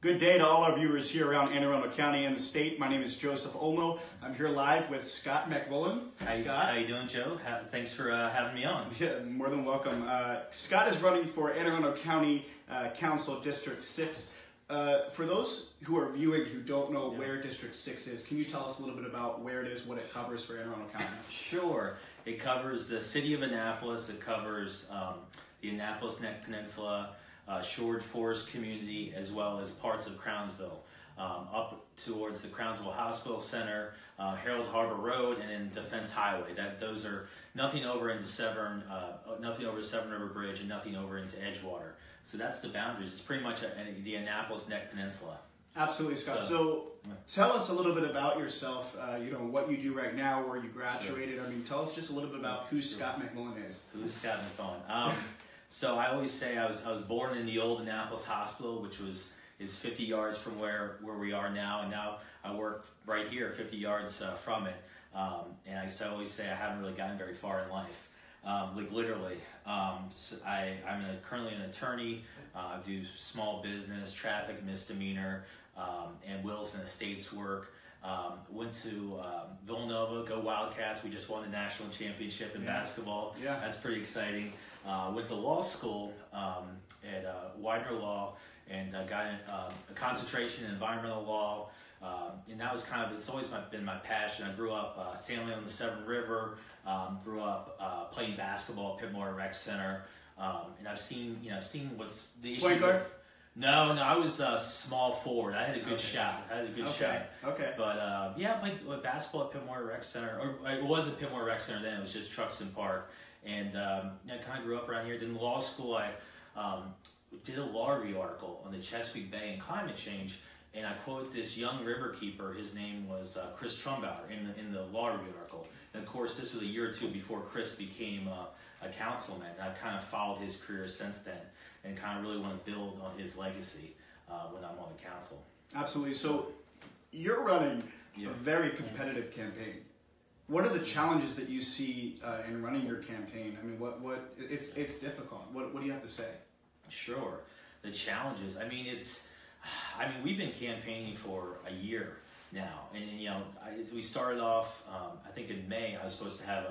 Good day to all our viewers here around Anne Arundel County and the state. My name is Joseph Olmo. I'm here live with Scott MacMullan. Hi, Scott. How you doing, Joe? Thanks for having me on. Yeah, more than welcome. Scott is running for Anne Arundel County Council District 6. For those who are viewing who don't know where District 6 is, can you tell us a little bit about where it is, what it covers for Anne Arundel County? Sure. It covers the city of Annapolis. It covers the Annapolis Neck Peninsula, Shored Forest community, as well as parts of Crownsville, up towards the Crownsville Hospital Center, Harold Harbor Road, and then Defense Highway. Those are nothing over into Severn, nothing over the Severn River Bridge, and nothing over into Edgewater. So that's the boundaries. It's pretty much the Annapolis Neck Peninsula. Absolutely, Scott. So tell us a little bit about yourself, what you do right now, where you graduated. Sure. I mean, tell us just a little bit about who Scott MacMullan is. Who's Scott MacMullan? So I always say I was born in the old Annapolis Hospital, which is 50 yards from where we are now, and now I work right here, 50 yards from it. And I always say I haven't really gotten very far in life, like literally. So I'm currently an attorney. I do small business, traffic, misdemeanor, and wills and estates work. Went to Villanova, go Wildcats. We just won the national championship in basketball. Yeah. That's pretty exciting. Went to law school at Widener Law and got a concentration in environmental law. And that was it's always been my passion. I grew up sailing on the Severn River, grew up playing basketball at Pitmore Rec Center. And I've seen what's the issue. Point guard? No, I was small forward. I had a good shot. Okay. But yeah, I played basketball at Pitmore Rec Center. Or it wasn't Pitmore Rec Center then. It was just Truxton Park. And I kind of grew up around here. Then in law school, I did a law review article on the Chesapeake Bay and climate change. And I quote this young riverkeeper. His name was Chris Trumbauer in the law review article. And of course, this was a year or two before Chris became a councilman. And I've kind of followed his career since then, and kind of really want to build on his legacy when I'm on the council. Absolutely. So you're running a very competitive campaign. What are the challenges that you see in running your campaign? I mean, it's difficult. What do you have to say? Sure. The challenges. We've been campaigning for a year now, and we started off. I think in May. I was supposed to have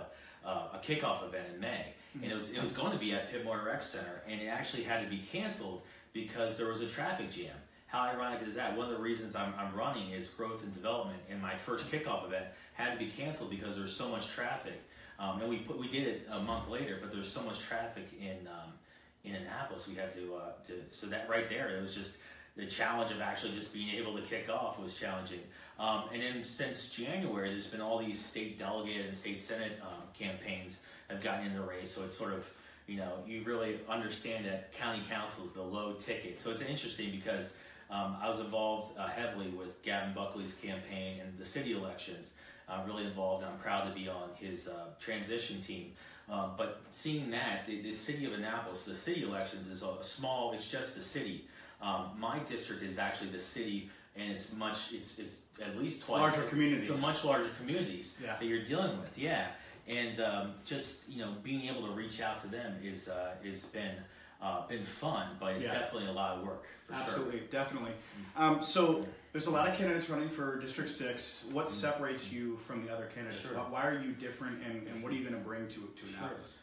a kickoff event in May, and it was going to be at Pitmore Rec Center, and it actually had to be canceled because there was a traffic jam. How ironic is that? One of the reasons I'm running is growth and development, and my first kickoff event had to be canceled because there's so much traffic. And we did it a month later, but there's so much traffic in Annapolis. We had to so that right there, it was just the challenge of actually just being able to kick off was challenging. And then since January, there's been all these state delegate and state senate campaigns have gotten in the race. So it's sort of, you really understand that county council is the low ticket. So it's interesting because I was involved heavily with Gavin Buckley's campaign and the city elections. Really involved, and I'm proud to be on his transition team. But seeing that, the city of Annapolis, the city elections is it's just the city. My district is actually the city, and it's at least twice larger communities. It's a much larger communities that you're dealing with, and just being able to reach out to them is been fun, but it's definitely a lot of work for sure. Absolutely, definitely. So there's a lot of candidates running for District 6. What separates you from the other candidates? Sure. Why are you different, and what are you going to bring to Annapolis?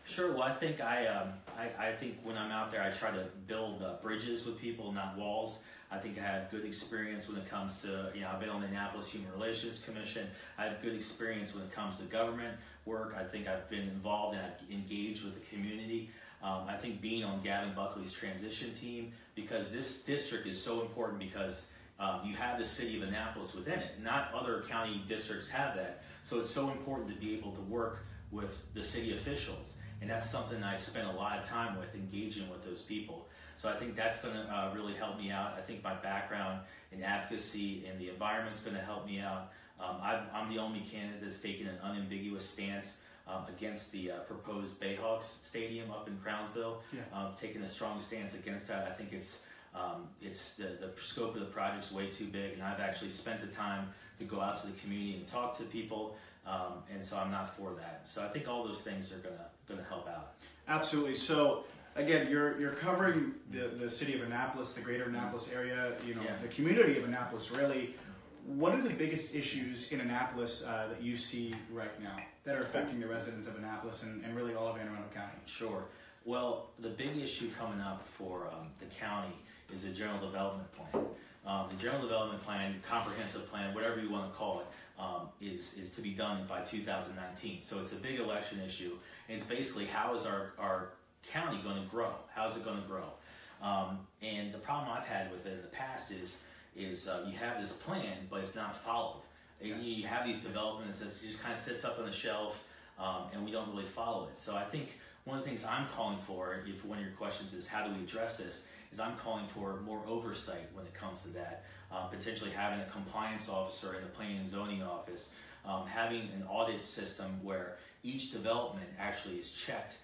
Sure. Well, I think I think when I'm out there, I try to build bridges with people, not walls. I think I have good experience when it comes to, I've been on the Annapolis Human Relations Commission. I have good experience when it comes to government work. I think I've been involved and I've engaged with the community. I think being on Gavin Buckley's transition team, because this district is so important because you have the city of Annapolis within it. Not other county districts have that. So it's so important to be able to work with the city officials. And that's something I spent a lot of time with, engaging with those people. So I think that's going to really help me out. I think my background in advocacy and the environment's going to help me out. I'm the only candidate that's taken an unambiguous stance against the proposed Bayhawks Stadium up in Crownsville. Taking a strong stance against that. I think it's the scope of the project's way too big, and I've actually spent the time to go out to the community and talk to people. And so I'm not for that. So I think all those things are gonna help out. Absolutely. So again, you're covering the city of Annapolis, the greater Annapolis area, the community of Annapolis, really. What are the biggest issues in Annapolis that you see right now that are affecting the residents of Annapolis and really all of Anne Arundel County? Sure. Well, the big issue coming up for the county is the general development plan. The general development plan, comprehensive plan, whatever you want to call it, is to be done by 2019. So it's a big election issue, and it's basically how is our county going to grow? How is it going to grow? And the problem I've had with it in the past is you have this plan, but it's not followed. Yeah. You have these developments that just kind of sits up on the shelf, and we don't really follow it. So I think one of the things I'm calling for, if one of your questions is how do we address this, is I'm calling for more oversight when it comes to that. Potentially having a compliance officer in the planning and zoning office, having an audit system where each development actually is checked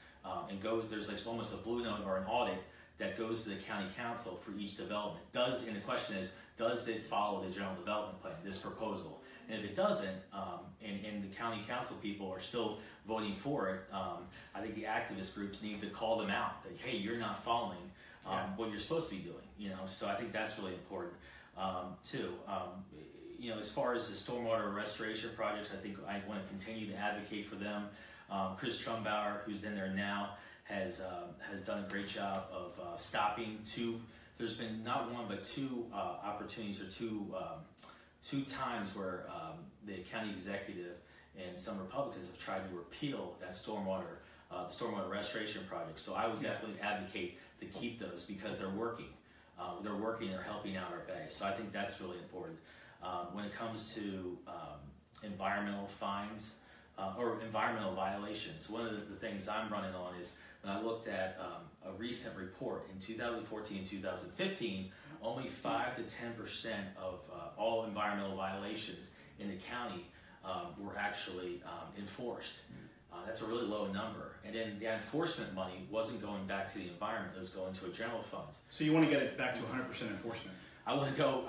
and goes, there's like almost a blue note or an audit that goes to the county council for each development. And the question is, does it follow the general development plan, this proposal? And if it doesn't, and the county council people are still voting for it, I think the activist groups need to call them out that, hey, you're not following what you're supposed to be doing, So I think that's really important too. As far as the stormwater restoration projects, I think I want to continue to advocate for them. Chris Trumbauer, who's in there now, has done a great job of stopping two. There's been not one but two opportunities or two times where the county executive and some Republicans have tried to repeal that stormwater restoration project. So I would definitely advocate to keep those because they're working. They're helping out our bay. So I think that's really important. When it comes to environmental fines or environmental violations, one of the things I'm running on is when I looked at a recent report in 2014 and 2015, only 5 to 10% of all environmental violations in the county were actually enforced. That's a really low number. And then the enforcement money wasn't going back to the environment, it was going to a general fund. So you want to get it back to 100% enforcement? I want to go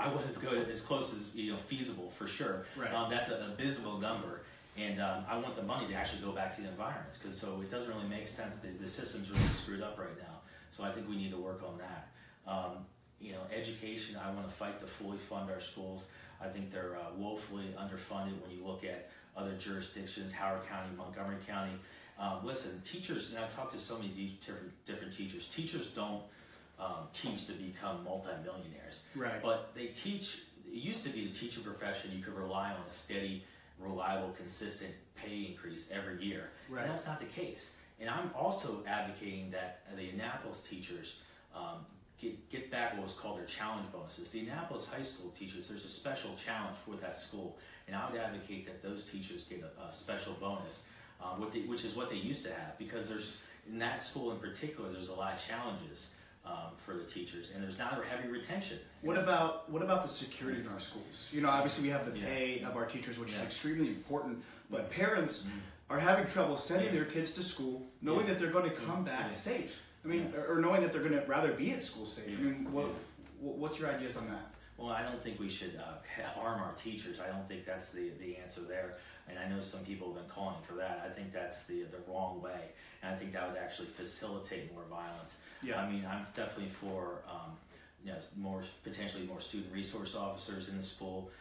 as close as feasible for sure. Right. That's an abysmal number. And I want the money to actually go back to the environments, because so it doesn't really make sense. The system's really screwed up right now. So I think we need to work on that. Education, I want to fight to fully fund our schools. I think they're woefully underfunded when you look at other jurisdictions, Howard County, Montgomery County. Listen, teachers, and I've talked to so many different teachers. Teachers don't teach to become multimillionaires. Right. But they teach, it used to be the teaching profession, you could rely on a steady, reliable, consistent pay increase every year. Right. And that's not the case. And I'm also advocating that the Annapolis teachers get back what was called their challenge bonuses. The Annapolis high school teachers, there's a special challenge for that school, and I would advocate that those teachers get a special bonus, which is what they used to have, because in that school in particular, there's a lot of challenges for the teachers, and there's not a heavy retention. What about the security in our schools? Obviously we have the pay of our teachers, which is extremely important, but parents are having trouble sending their kids to school, knowing that they're going to come back safe. Or knowing that they're going to rather be at school safe. What's your ideas on that? Well, I don't think we should arm our teachers. I don't think that's the answer there. And I know some people have been calling for that. I think that's the wrong way. And I think that would actually facilitate more violence. Yeah. I'm definitely for potentially more student resource officers in the school.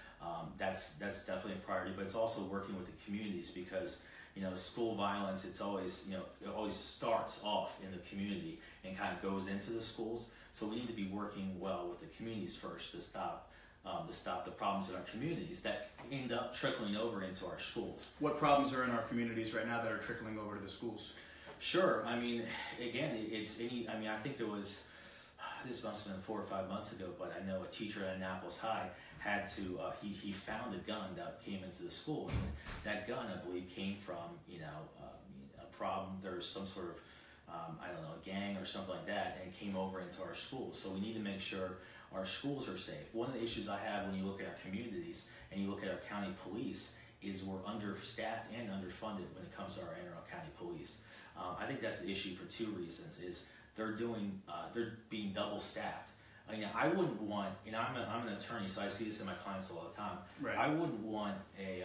That's definitely a priority. But it's also working with the communities, because school violence, it always starts off in the community and kind of goes into the schools. So we need to be working well with the communities first to stop the problems in our communities that end up trickling over into our schools. What problems are in our communities right now that are trickling over to the schools? Sure. I think it was, this must have been 4 or 5 months ago, but I know a teacher at Annapolis High had to, he found a gun that came into the school, and that gun, I believe, came from, a problem. There's some sort of, a gang or something like that, and came over into our schools. So we need to make sure our schools are safe. One of the issues I have when you look at our communities and you look at our county police is we're understaffed and underfunded when it comes to our Anne Arundel County Police. I think that's an issue for two reasons. Is they're being double staffed. I wouldn't want, and I'm an attorney, so I see this in my clients all the time. Right. I wouldn't want a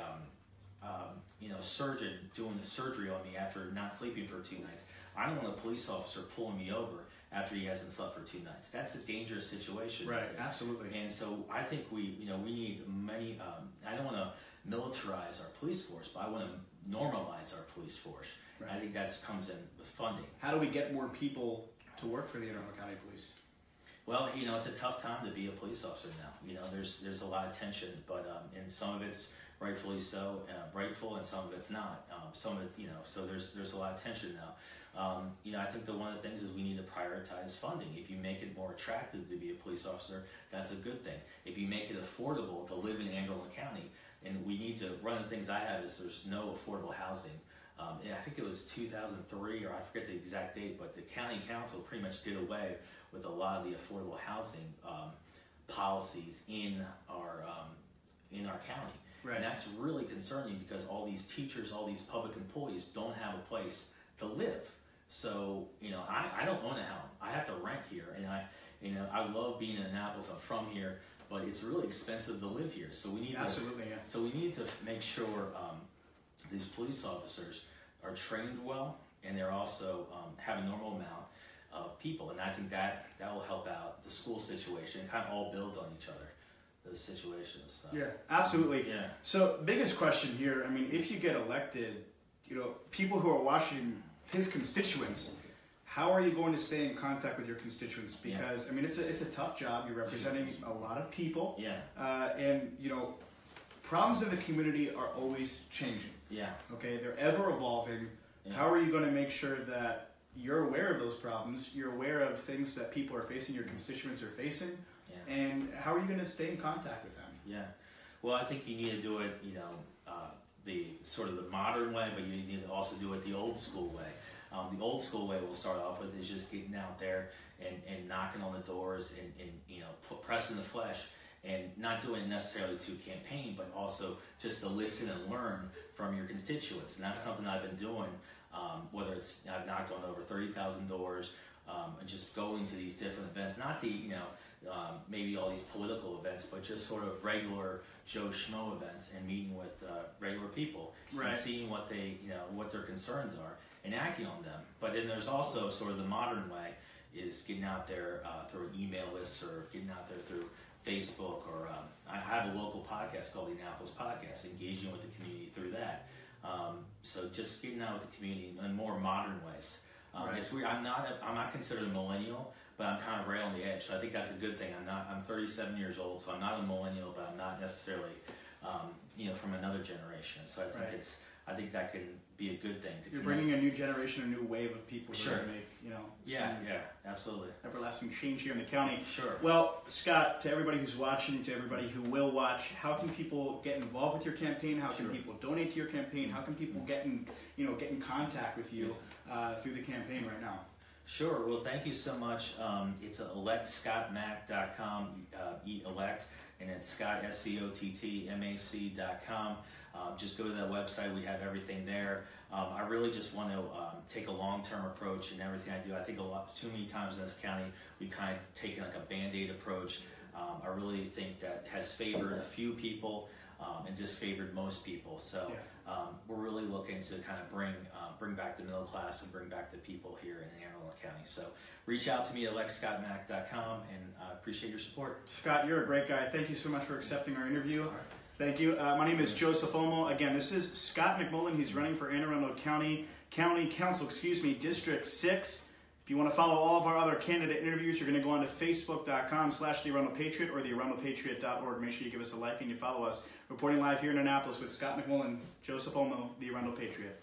surgeon doing the surgery on me after not sleeping for 2 nights. I don't want a police officer pulling me over after he hasn't slept for 2 nights. That's a dangerous situation. Right, absolutely. And so I think we need many, I don't want to militarize our police force, but I want to normalize our police force. Right. I think that comes in with funding. How do we get more people to work for the Anne Arundel County Police? Well, it's a tough time to be a police officer now. There's a lot of tension, but and some of it's rightfully so, rightful, and some of it's not. Some of it, so there's a lot of tension now. I think that one of the things is we need to prioritize funding. If you make it more attractive to be a police officer, that's a good thing. If you make it affordable to live in Anne Arundel County, and we need to, one of the things I have is there's no affordable housing. And I think it was 2003, or I forget the exact date, but the county council pretty much did away with a lot of the affordable housing policies in our county. Right. And that's really concerning because all these teachers, all these public employees don't have a place to live. So, I don't own a home. I have to rent here, and I love being in Annapolis. I'm from here, but it's really expensive to live here. So we need So we need to make sure these police officers are trained well, and they're also have a normal amount of people, and I think that will help out the school situation. It kind of all builds on each other, those situations. So. Yeah, absolutely. Yeah. So, biggest question here, if you get elected, people who are watching, his constituents, how are you going to stay in contact with your constituents? Because, it's a tough job. You're representing a lot of people. Yeah. And, problems in the community are always changing. Yeah. Okay, they're ever evolving. Yeah. How are you going to make sure that you're aware of those problems, you're aware of things that people are facing, your constituents are facing, and how are you going to stay in contact with them? Yeah. Well, I think you need to do it, the sort of the modern way, but you need to also do it the old school way. The old school way we'll start off with is just getting out there and knocking on the doors and pressing the flesh, and not doing it necessarily to campaign, but also just to listen and learn from your constituents. And that's something I've been doing, whether it's, I've knocked on over 30,000 doors, and just going to these different events, not the, maybe all these political events, but just sort of regular Joe Schmo events, and meeting with regular people, right, and seeing what they, what their concerns are, and acting on them. But then there's also sort of the modern way, is getting out there through an email list, or getting out there through Facebook, or I have a local podcast called the Annapolis Podcast, engaging with the community through that. So just getting out with the community in more modern ways. Right. It's weird. I'm not considered a millennial, but I'm kind of right on the edge. So I think that's a good thing. I'm 37 years old, so I'm not a millennial, but I'm not necessarily, from another generation. So I think I think that can be a good thing. You're bringing a new generation, a new wave of people who are going to make, yeah, absolutely, everlasting change here in the county. Sure. Well, Scott, to everybody who's watching, to everybody who will watch, how can people get involved with your campaign? How can people donate to your campaign? How can people get in contact with you through the campaign right now? Sure. Well, thank you so much. It's electscottmac.com, elect, and it's Scott, SCOTTMAC.com. Just go to that website. We have everything there. I really just want to take a long-term approach in everything I do. I think too many times in this county, we've kind of taken like a Band-Aid approach. I really think that has favored a few people and disfavored most people. So we're really looking to kind of bring back the middle class and bring back the people here in Anne Arundel County. So reach out to me at electscottmac.com, and I appreciate your support. Scott, you're a great guy. Thank you so much for accepting our interview. Thank you. My name is Joseph Omo. Again, this is Scott MacMullan. He's running for Anne Arundel County Council, District 6. If you want to follow all of our other candidate interviews, you're going to go on to facebook.com/thearundelpatriot or thearundelpatriot.org. Make sure you give us a like and you follow us. Reporting live here in Annapolis with Scott MacMullan, Joseph Omo, the Arundel Patriot.